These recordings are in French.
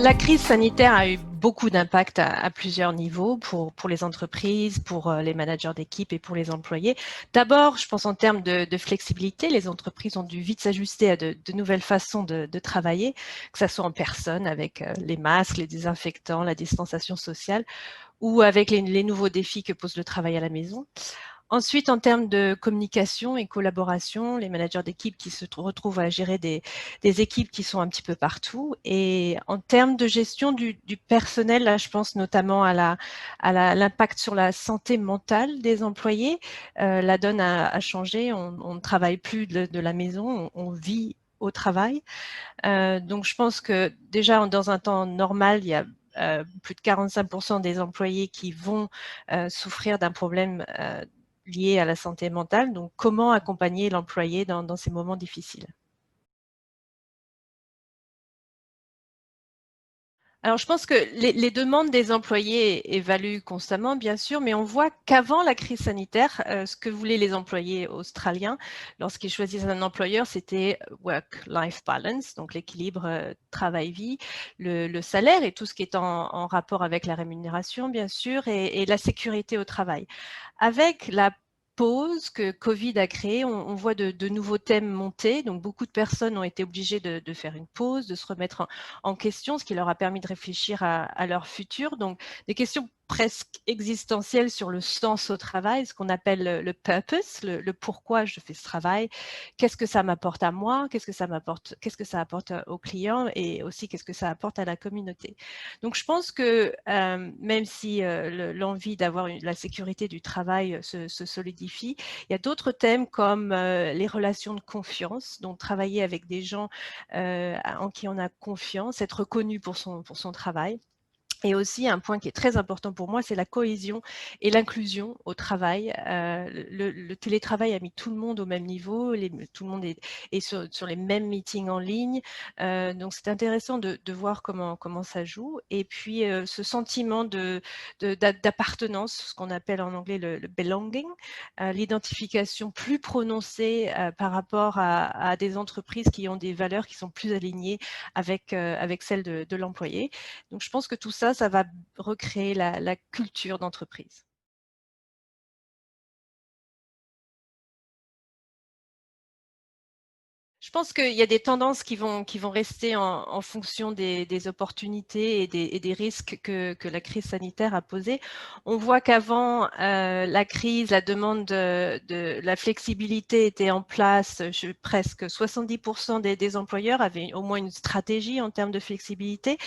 La crise sanitaire a eu beaucoup d'impact à plusieurs niveaux pour les entreprises, pour les managers d'équipe et pour les employés. D'abord, je pense en termes de flexibilité, les entreprises ont dû vite s'ajuster à de nouvelles façons de travailler, que ce soit en personne avec les masques, les désinfectants, la distanciation sociale ou avec les nouveaux défis que pose le travail à la maison. Ensuite, en termes de communication et collaboration, les managers d'équipe qui se retrouvent à gérer des équipes qui sont un petit peu partout. Et en termes de gestion du personnel, là, je pense notamment à l'impact sur la santé mentale des employés. La donne a changé, on ne travaille plus de la maison, on vit au travail. Donc, je pense que déjà, dans un temps normal, il y a plus de 45% des employés qui vont souffrir d'un problème lié à la santé mentale. Donc, comment accompagner l'employé dans ces moments difficiles? Alors, je pense que les demandes des employés évaluent constamment, bien sûr, mais on voit qu'avant la crise sanitaire, ce que voulaient les employés australiens lorsqu'ils choisissent un employeur, c'était work-life balance, donc l'équilibre travail-vie, le salaire et tout ce qui est en rapport avec la rémunération, bien sûr, et la sécurité au travail. Avec la pause que Covid a créée, on voit de nouveaux thèmes monter. Donc, beaucoup de personnes ont été obligées de faire une pause, de se remettre en question, ce qui leur a permis de réfléchir à leur futur. Donc, des questions presque existentielles sur le sens au travail, ce qu'on appelle le purpose, le pourquoi je fais ce travail, qu'est-ce que ça m'apporte à moi, qu'est-ce que ça apporte aux clients et aussi qu'est-ce que ça apporte à la communauté. Donc, je pense que même si l'envie d'avoir la sécurité du travail se solidifie, il y a d'autres thèmes comme les relations de confiance, donc travailler avec des gens en qui on a confiance, être reconnu pour son travail. Et aussi, un point qui est très important pour moi, c'est la cohésion et l'inclusion au travail. Le télétravail a mis tout le monde au même niveau, tout le monde est sur les mêmes meetings en ligne. Donc, c'est intéressant de voir comment ça joue. Et puis, ce sentiment d'appartenance, ce qu'on appelle en anglais le belonging, l'identification plus prononcée par rapport à des entreprises qui ont des valeurs qui sont plus alignées avec celles de l'employé. Donc, je pense que tout ça, ça va recréer la culture d'entreprise. Je pense qu'il y a des tendances qui vont rester en fonction des opportunités et des risques que la crise sanitaire a posés. On voit qu'avant la crise, la demande de la flexibilité était en place. Presque 70% des employeurs avaient au moins une stratégie en termes de flexibilité.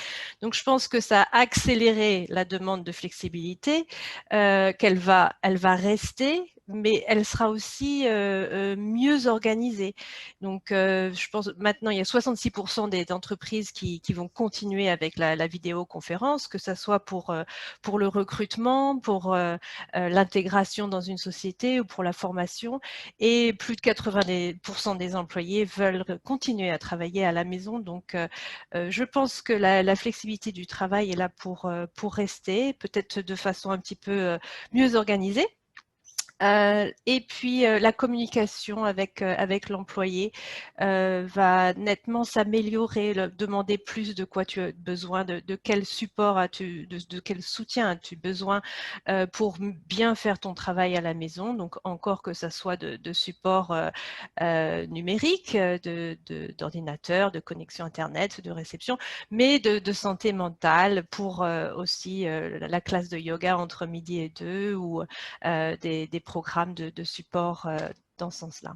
Donc, je pense que ça a accéléré la demande de flexibilité, elle va rester, mais elle sera aussi mieux organisée. Donc, je pense maintenant, il y a 66% des entreprises qui vont continuer avec la vidéoconférence, que ce soit pour le recrutement, pour l'intégration dans une société ou pour la formation. Et plus de 80% des employés veulent continuer à travailler à la maison. Donc, je pense que la flexibilité du travail est là pour rester, peut-être de façon un petit peu mieux organisée. Et puis, la communication avec l'employé va nettement s'améliorer, demander plus de quoi tu as besoin, de quel support as-tu, de quel soutien as-tu besoin pour bien faire ton travail à la maison. Donc, encore que ça soit de support numérique, d'ordinateur, de connexion Internet, de réception, mais de santé mentale pour aussi la classe de yoga entre midi et 2 ou des programmes de support dans ce sens-là.